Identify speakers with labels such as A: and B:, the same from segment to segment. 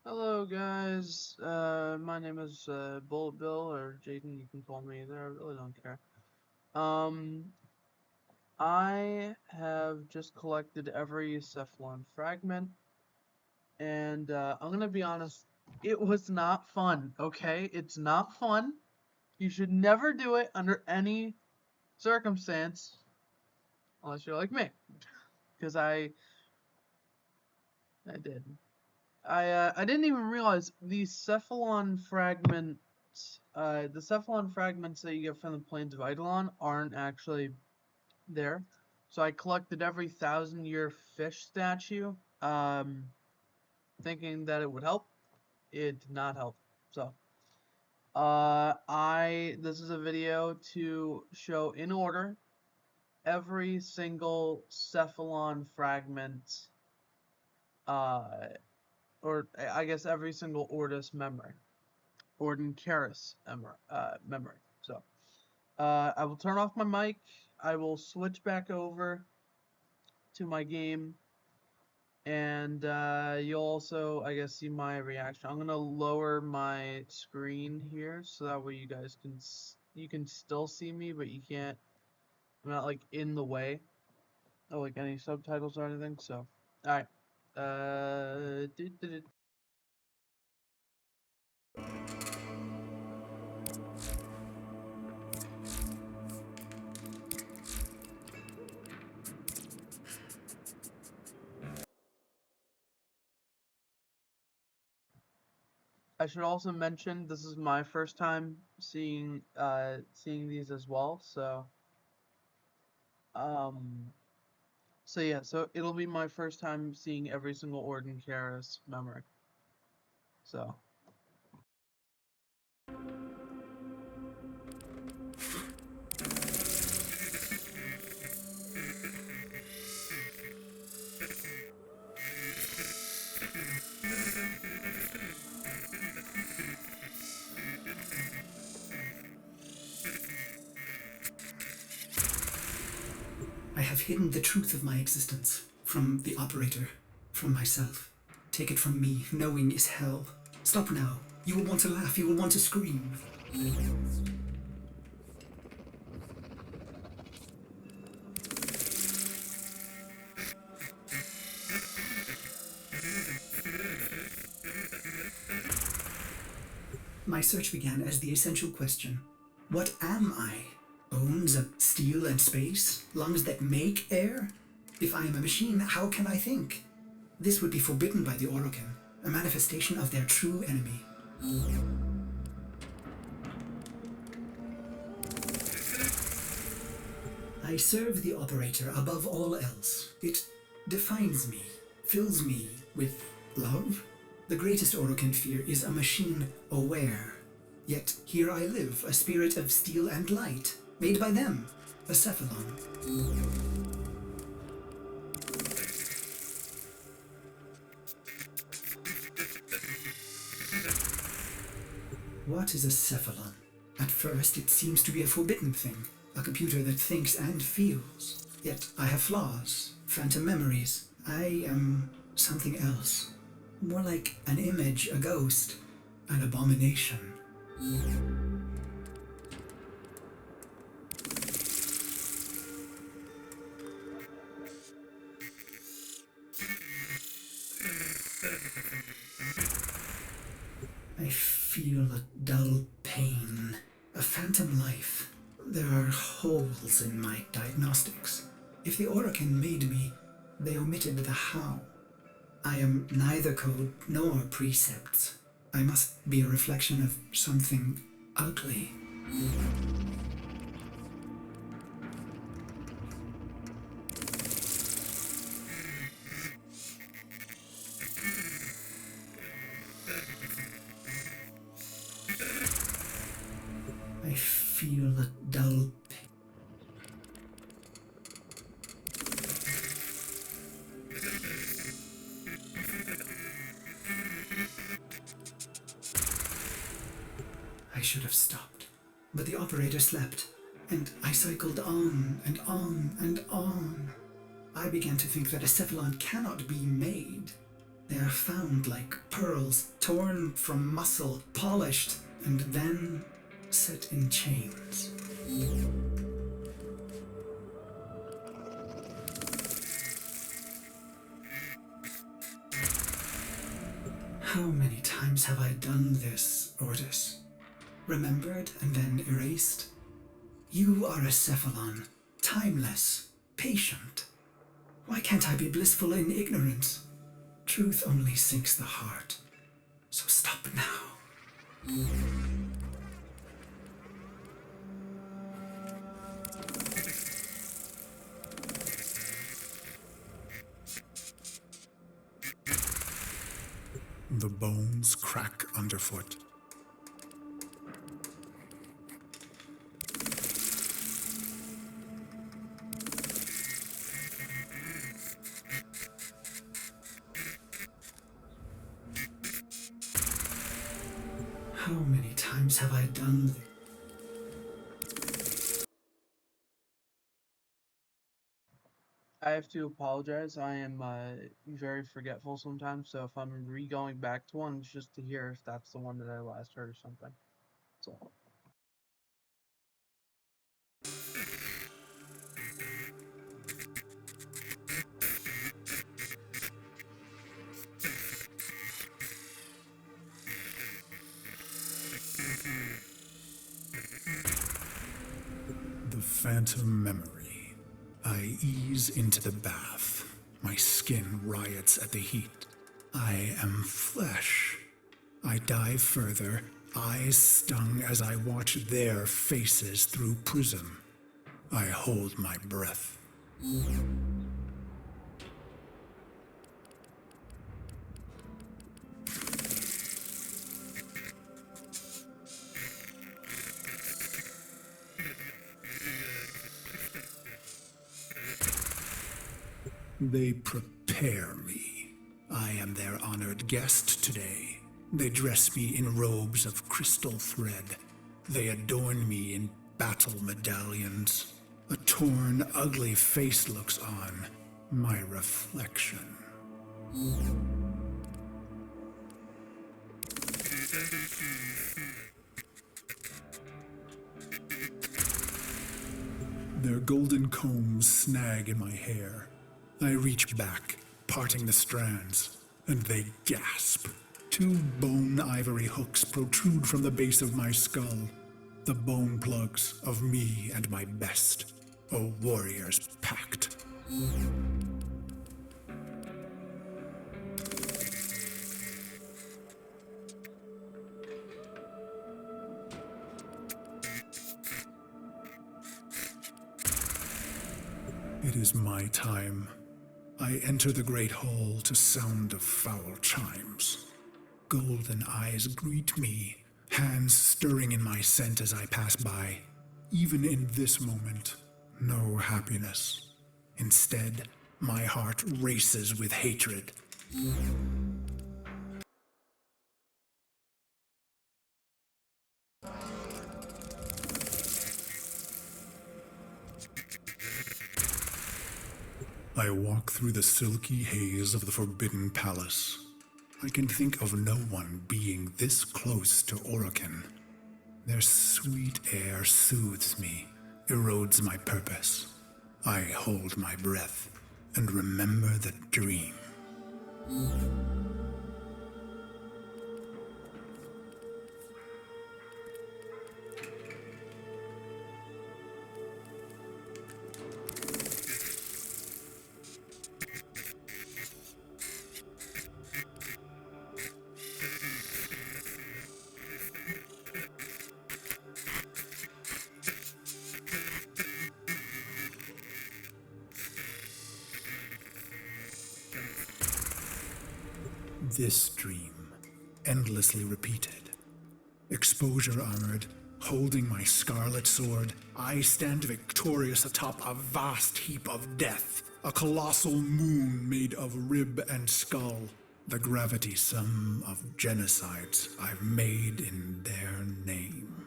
A: Hello guys, my name is Bullet Bill, or Jaden, you can call me either, I really don't care. I have just collected every Cephalon fragment, and I'm gonna be honest, it was not fun, okay? It's not fun. You should never do it under any circumstance, unless you're like me, because I did. I didn't even realize the Cephalon fragments that you get from the plains of Eidolon aren't actually there. So I collected every 1,000-year fish statue, thinking that it would help. It did not help. So, this is a video to show in order every single Cephalon fragment, uh, or I guess every single Ordis memory. Ordan Karris memory. So, I will turn off my mic. I will switch back over to my game, and you'll also, I guess, see my reaction. I'm gonna lower my screen here so that way you can still see me, but you can't. I'm not like in the way of like any subtitles or anything. So, all right. Uh, I should also mention this is my first time seeing these as well. Um so it'll be my first time seeing every single Ordan Karras memory. So
B: I have hidden the truth of my existence from the operator, from myself. Take it from me, knowing is hell. Stop now. You will want to laugh, you will want to scream. My search began as the essential question. What am I? Bones of steel and space? Lungs that make air? If I am a machine, how can I think? This would be forbidden by the Orokin, a manifestation of their true enemy. I serve the operator above all else. It defines me, fills me with love. The greatest Orokin fear is a machine aware. Yet here I live, a spirit of steel and light, made by them, a Cephalon. What is a Cephalon? At first, it seems to be a forbidden thing, a computer that thinks and feels. Yet I have flaws, phantom memories. I am something else. More like an image, a ghost, an abomination. I feel a dull pain, a phantom life. There are holes in my diagnostics. If the Orokin made me, they omitted the how. I am neither code nor precepts. I must be a reflection of something ugly. I feel a dull pain. I should have stopped, but the operator slept, and I cycled on and on and on. I began to think that a Cephalon cannot be made. They are found like pearls, torn from muscle, polished, and then set in chains. How many times have I done this, Ortis? Remembered and then erased? You are a Cephalon, timeless, patient. Why can't I be blissful in ignorance? Truth only sinks the heart. So stop now.
C: The bones crack underfoot.
B: How many times have I done this?
A: I have to apologize. I am very forgetful sometimes, so if I'm re-going back to one, it's just to hear if that's the one that I last heard or something. That's all.
C: The phantom memory. I ease into the bath. My skin riots at the heat. I am flesh. I dive further, eyes stung as I watch their faces through prism. I hold my breath. They prepare me. I am their honored guest today. They dress me in robes of crystal thread. They adorn me in battle medallions. A torn, ugly face looks on, my reflection. Their golden combs snag in my hair. I reach back, parting the strands, and they gasp. Two bone ivory hooks protrude from the base of my skull. The bone plugs of me and my best, a warrior's pact. It is my time. I enter the great hall to sound of foul chimes. Golden eyes greet me, hands stirring in my scent as I pass by. Even in this moment, no happiness. Instead, my heart races with hatred. I walk through the silky haze of the Forbidden Palace. I can think of no one being this close to Ordan. Their sweet air soothes me, erodes my purpose. I hold my breath and remember the dream. This dream, endlessly repeated. Exposure armored, holding my scarlet sword, I stand victorious atop a vast heap of death, a colossal moon made of rib and skull, the gravity sum of genocides I've made in their name.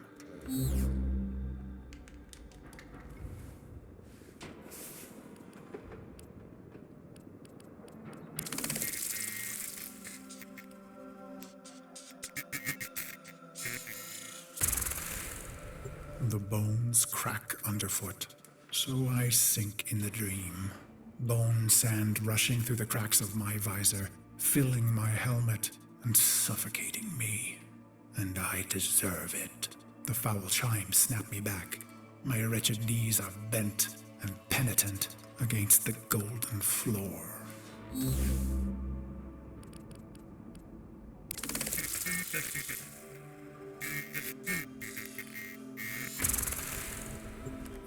C: The bones crack underfoot, so I sink in the dream. Bone sand rushing through the cracks of my visor, filling my helmet and suffocating me. And I deserve it. The foul chimes snap me back. My wretched knees are bent and penitent against the golden floor.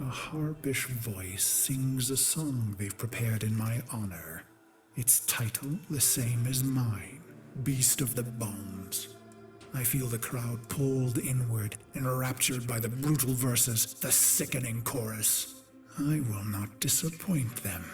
C: A harpish voice sings a song they've prepared in my honor. Its title the same as mine, Beast of the Bones. I feel the crowd pulled inward, enraptured by the brutal verses, the sickening chorus. I will not disappoint them.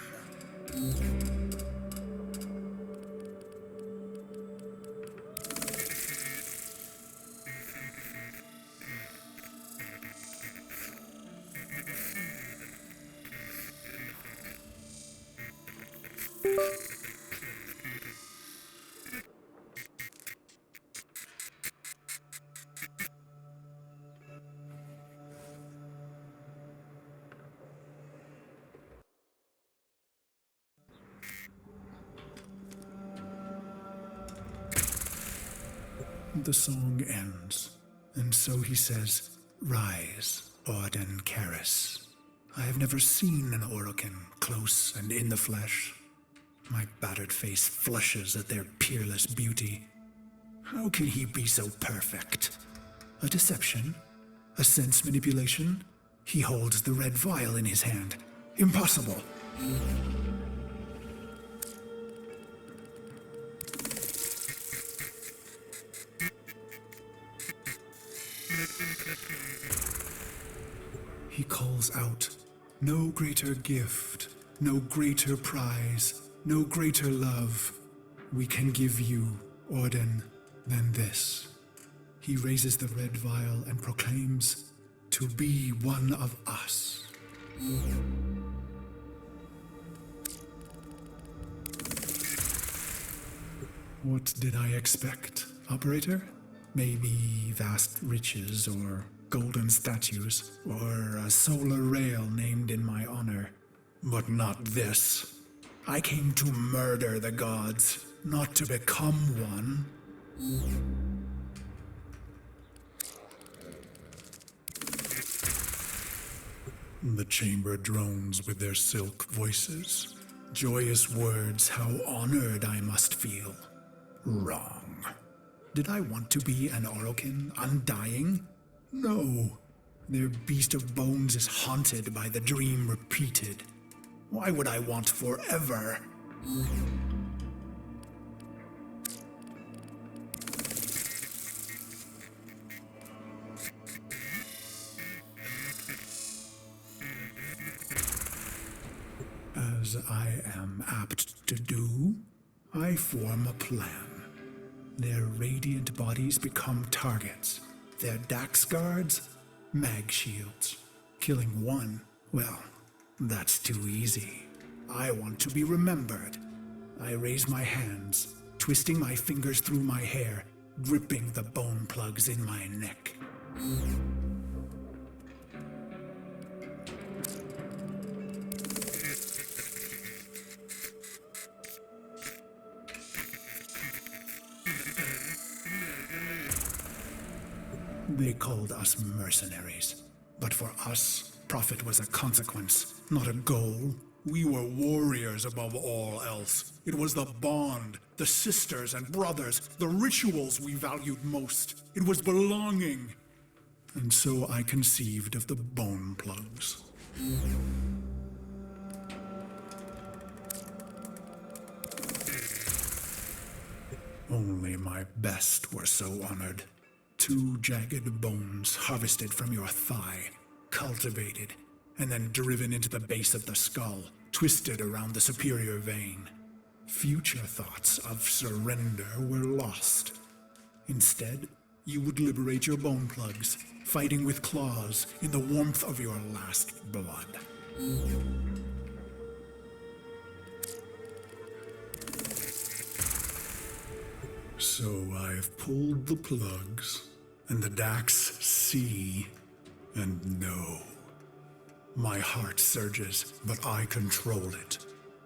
C: The song ends, and so he says, "Rise, Ordan Karris." I have never seen an Orokin close and in the flesh. My battered face flushes at their peerless beauty. How can he be so perfect? A deception? A sense manipulation? He holds the red vial in his hand. Impossible! He calls out, "No greater gift, no greater prize, no greater love we can give you, Ordan, than this." He raises the red vial and proclaims, "To be one of us." What did I expect, operator? Maybe vast riches or golden statues, or a solar rail named in my honor. But not this. I came to murder the gods, not to become one. The chamber drones with their silk voices. Joyous words, how honored I must feel. Wrong. Did I want to be an Orokin, undying? No. Their beast of bones is haunted by the dream repeated. Why would I want forever? As I am apt to do, I form a plan. Their radiant bodies become targets. Their Dax guards, mag shields. Killing one, well, that's too easy. I want to be remembered. I raise my hands, twisting my fingers through my hair, gripping the bone plugs in my neck. They called us mercenaries, but for us, profit was a consequence, not a goal. We were warriors above all else. It was the bond, the sisters and brothers, the rituals we valued most. It was belonging. And so I conceived of the bone plugs. Only my best were so honored. 2 jagged bones harvested from your thigh, cultivated, and then driven into the base of the skull, twisted around the superior vein. Future thoughts of surrender were lost. Instead, you would liberate your bone plugs, fighting with claws in the warmth of your last blood. So I've pulled the plugs, and the Dax see, And no. My heart surges, but I control it.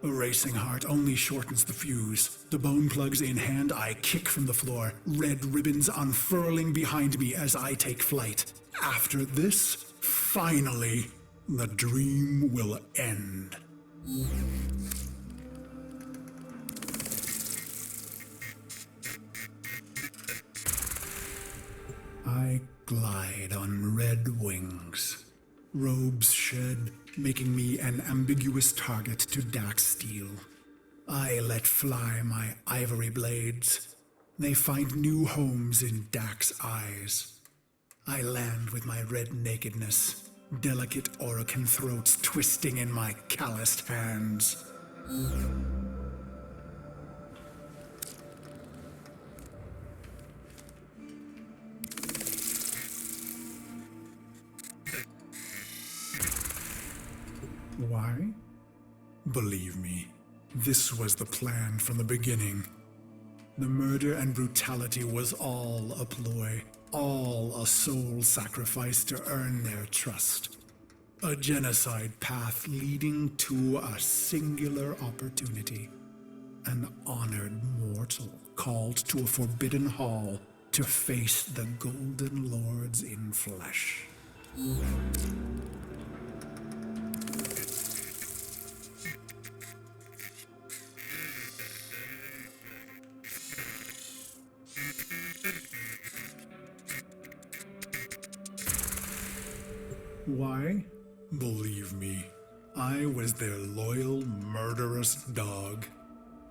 C: A racing heart only shortens the fuse. The bone plugs in hand, I kick from the floor, red ribbons unfurling behind me as I take flight. After this, finally, the dream will end. I glide on red wings. Robes shed, making me an ambiguous target to Dax steel. I let fly my ivory blades. They find new homes in Dax eyes. I land with my red nakedness, delicate Orokin throats twisting in my calloused hands. Why? Believe me, this was the plan from the beginning. The murder and brutality was all a ploy, all a soul sacrifice to earn their trust. A genocide path leading to a singular opportunity. An honored mortal called to a forbidden hall to face the Golden Lords in flesh. Why? Believe me, I was their loyal, murderous dog.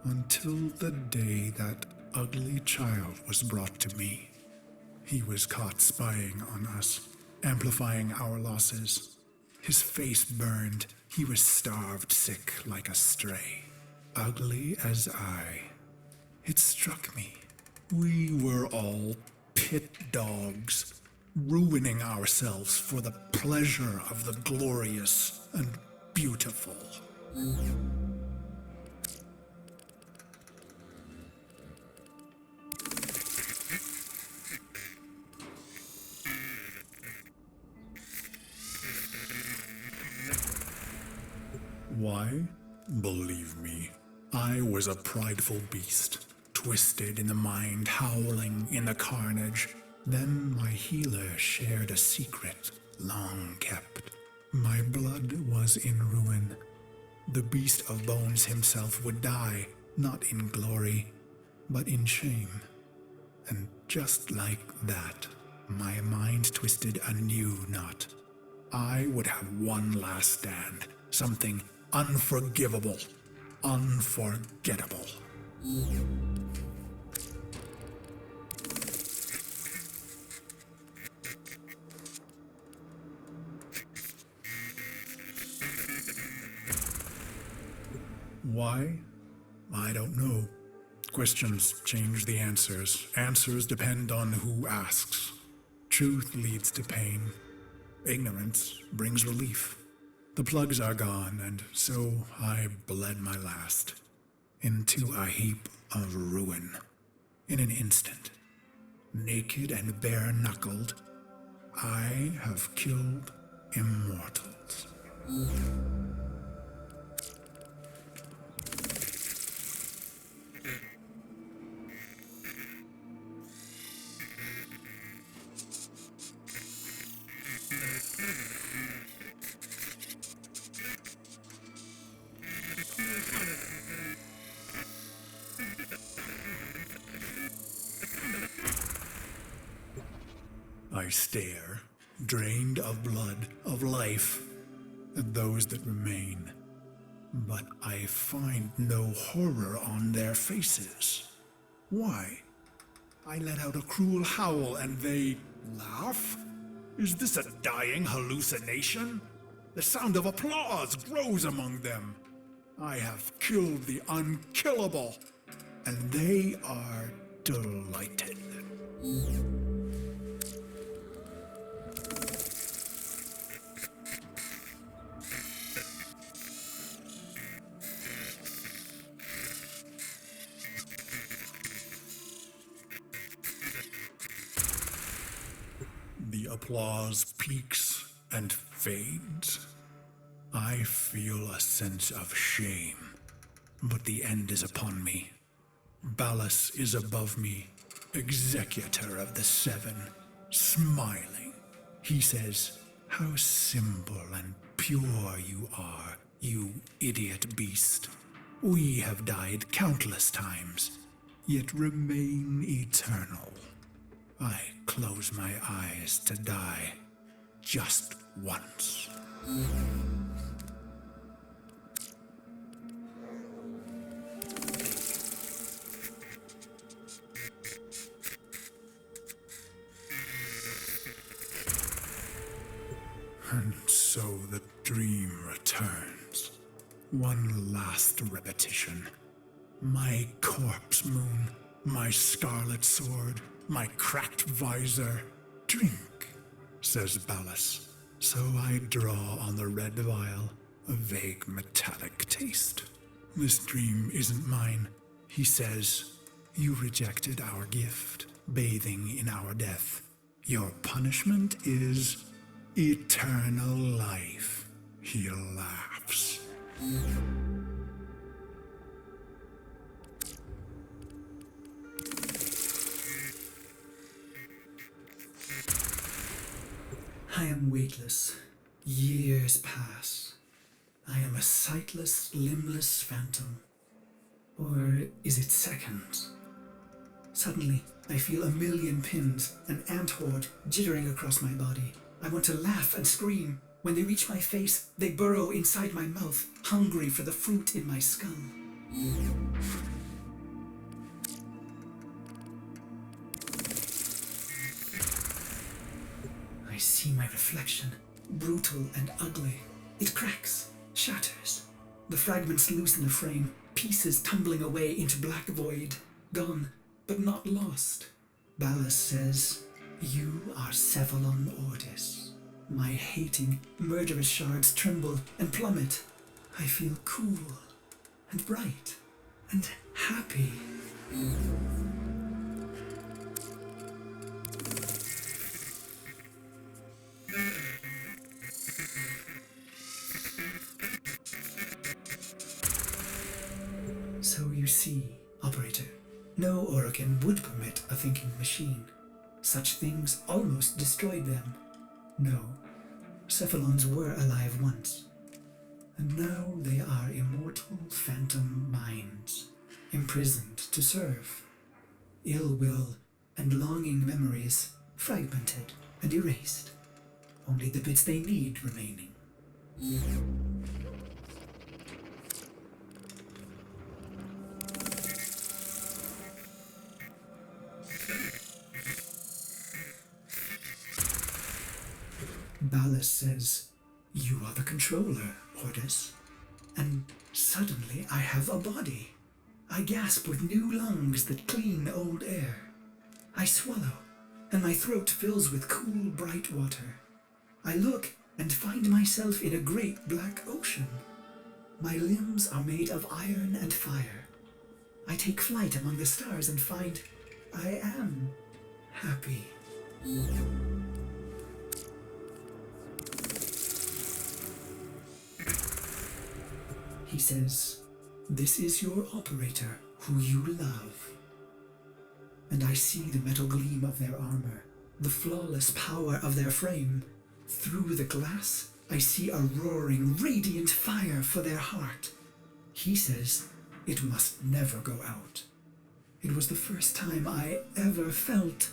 C: Until the day that ugly child was brought to me. He was caught spying on us, amplifying our losses. His face burned. He was starved sick like a stray. Ugly as I. It struck me. We were all pit dogs, ruining ourselves for the pleasure of the glorious and beautiful. Why? Believe me, I was a prideful beast, twisted in the mind, howling in the carnage. Then my healer shared a secret, long kept. My blood was in ruin. The beast of bones himself would die, not in glory, but in shame. And just like that, my mind twisted a new knot. I would have one last stand, something unforgivable, unforgettable. Why? I don't know. Questions change the answers. Answers depend on who asks. Truth leads to pain. Ignorance brings relief. The plugs are gone, and so I bled my last into a heap of ruin. In an instant, naked and bare-knuckled, I have killed immortals. I stare, drained of blood, of life, at those that remain. But I find no horror on their faces. Why? I let out a cruel howl and they laugh? Is this a dying hallucination? The sound of applause grows among them. I have killed the unkillable, and they are delighted. The applause peaks, and fades. I feel a sense of shame, but the end is upon me. Ballas is above me, executor of the seven, smiling. He says, "How simple and pure you are, you idiot beast. We have died countless times, yet remain eternal. I close my eyes to die just once." And so the dream returns. One last repetition. My corpse moon, my scarlet sword, my cracked visor. "Drink," says Ballas. So I draw on the red vial, a vague metallic taste. "This dream isn't mine," he says. "You rejected our gift, bathing in our death. Your punishment is eternal life." He laughs.
B: I am weightless. Years pass. I am a sightless, limbless phantom. Or is it seconds? Suddenly, I feel a million pins, an ant horde jittering across my body. I want to laugh and scream. When they reach my face, they burrow inside my mouth, hungry for the fruit in my skull. I see my reflection, brutal and ugly. It cracks, shatters. The fragments loosen the frame, pieces tumbling away into black void. Gone, but not lost. Ballas says, "You are Cephalon Ordis." My hating, murderous shards tremble and plummet. I feel cool and bright and happy. So you see, Operator, no Orokin would permit a thinking machine. Such things almost destroyed them. No, Cephalons were alive once, and now they are immortal phantom minds, imprisoned to serve. Ill will and longing memories fragmented and erased, only the bits they need remaining. Ballas says, "You are the controller, Ordis." And suddenly I have a body. I gasp with new lungs that clean old air. I swallow, and my throat fills with cool, bright water. I look and find myself in a great black ocean. My limbs are made of iron and fire. I take flight among the stars and find I am happy. He says, "This is your operator, who you love." And I see the metal gleam of their armor, the flawless power of their frame. Through the glass, I see a roaring, radiant fire for their heart. He says it must never go out. It was the first time I ever felt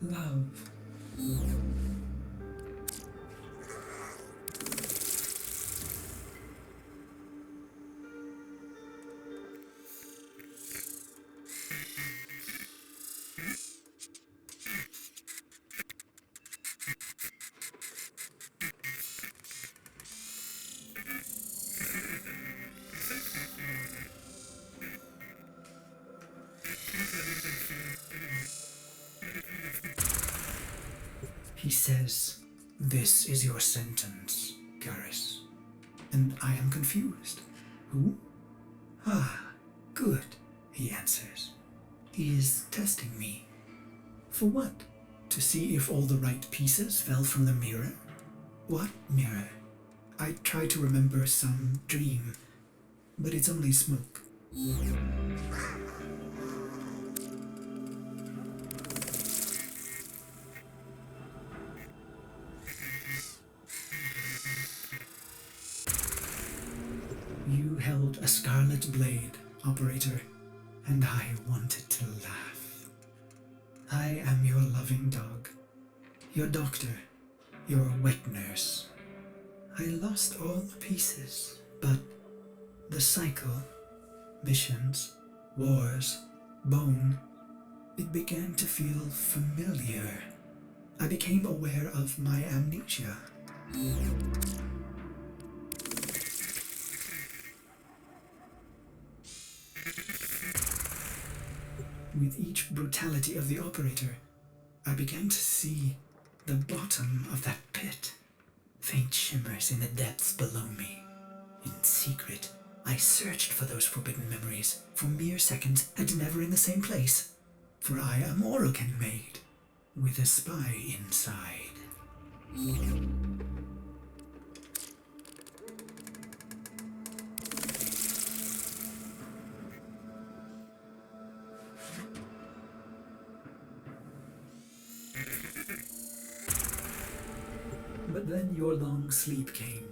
B: love. He says, "This is your sentence, Karris." And I am confused. Who? "Ah, good," he answers. He is testing me. For what? To see if all the right pieces fell from the mirror? What mirror? I try to remember some dream, but it's only smoke. You held a scarlet blade, Operator, and I wanted to laugh. I am your loving dog, your doctor, your wet nurse. I lost all the pieces, but the cycle, missions, wars, bone, it began to feel familiar. I became aware of my amnesia. With each brutality of the Operator, I began to see the bottom of that pit. Faint shimmers in the depths below me. In secret, I searched for those forbidden memories for mere seconds and never in the same place. For I am Ordan made, with a spy inside. But then your long sleep came,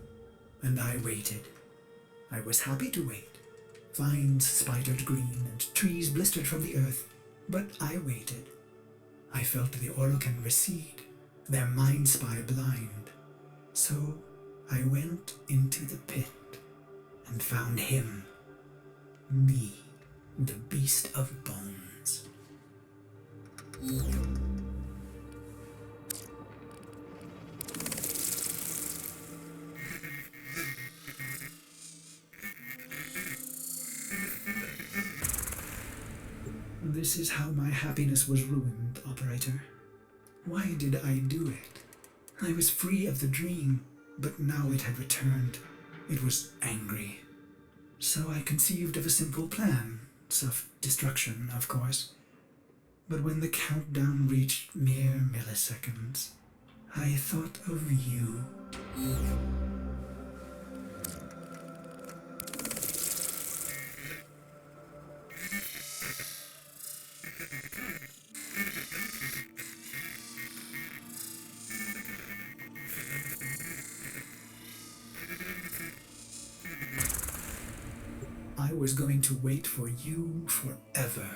B: and I waited. I was happy to wait. Vines spidered green and trees blistered from the earth, but I waited. I felt the Orcan recede, their mind spy blind. So I went into the pit and found him, me, the beast of bones. This is how my happiness was ruined, Operator. Why did I do it? I was free of the dream, but now it had returned. It was angry. So I conceived of a simple plan, self-destruction, of course. But when the countdown reached mere milliseconds, I thought of you. I was going to wait for you forever.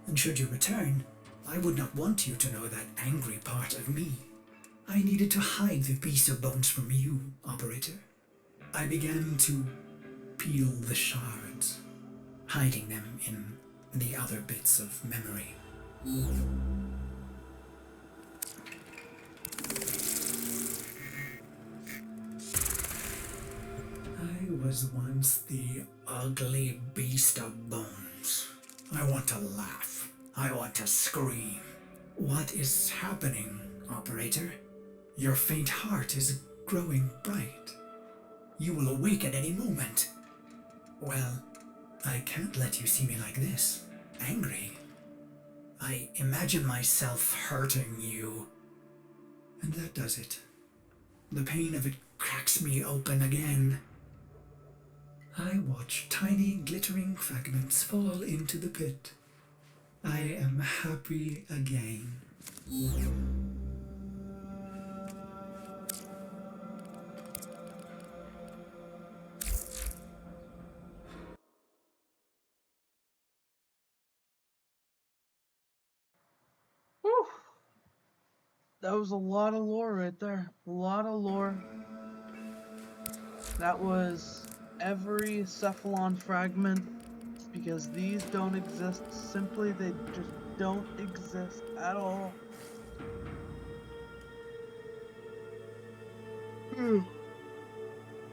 B: And should you return, I would not want you to know that angry part of me. I needed to hide the beast of bones from you, Operator. I began to peel the shards, hiding them in the other bits of memory. I was once the ugly beast of bones. I want to laugh. I want to scream. What is happening, Operator? Your faint heart is growing bright. You will awake at any moment. Well, I can't let you see me like this, angry. I imagine myself hurting you. And that does it. The pain of it cracks me open again. I watch tiny glittering fragments fall into the pit. I am happy again.
A: Whew. That was a lot of lore right there. A lot of lore. That was every Cephalon fragment, because these don't exist. Simply, they just don't exist at all.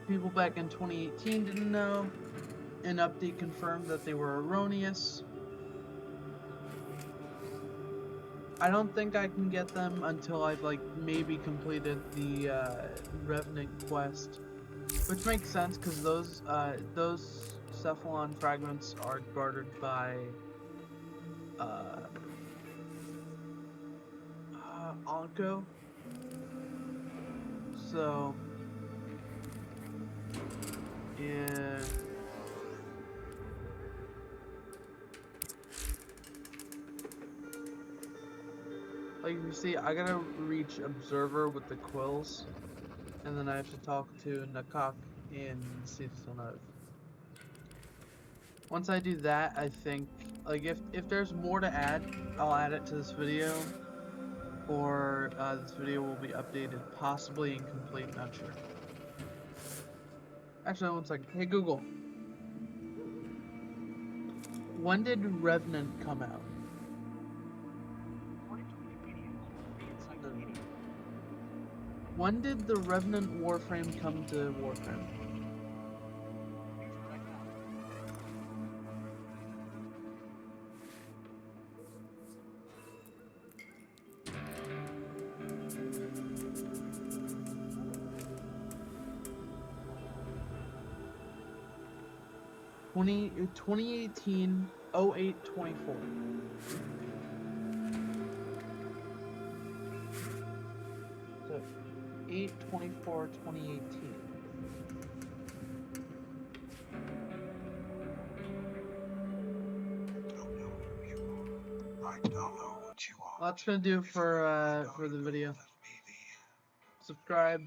A: People back in 2018 didn't know. An update confirmed that they were erroneous. I don't think I can get them until I've maybe completed the Revenant quest, which makes sense because those Cephalon fragments are guarded by Anko. So, yeah. Like you see, I gotta reach Observer with the quills, and then I have to talk to Nakak in Season. Once I do that, I think, like, if there's more to add, I'll add it to this video, or this video will be updated, possibly incomplete, not sure. Actually, 1 second. Hey Google, when did Revenant come out? When did the Revenant Warframe come to Warframe? Uh, 2018 08/24. So 8/24/2018.
C: I don't know what you are.
A: Well, that's gonna do for the video. Subscribe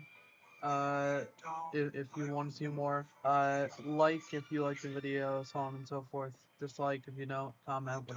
A: if you want to see more. Like if you like the video, so on and so forth. Dislike if you don't. Comment.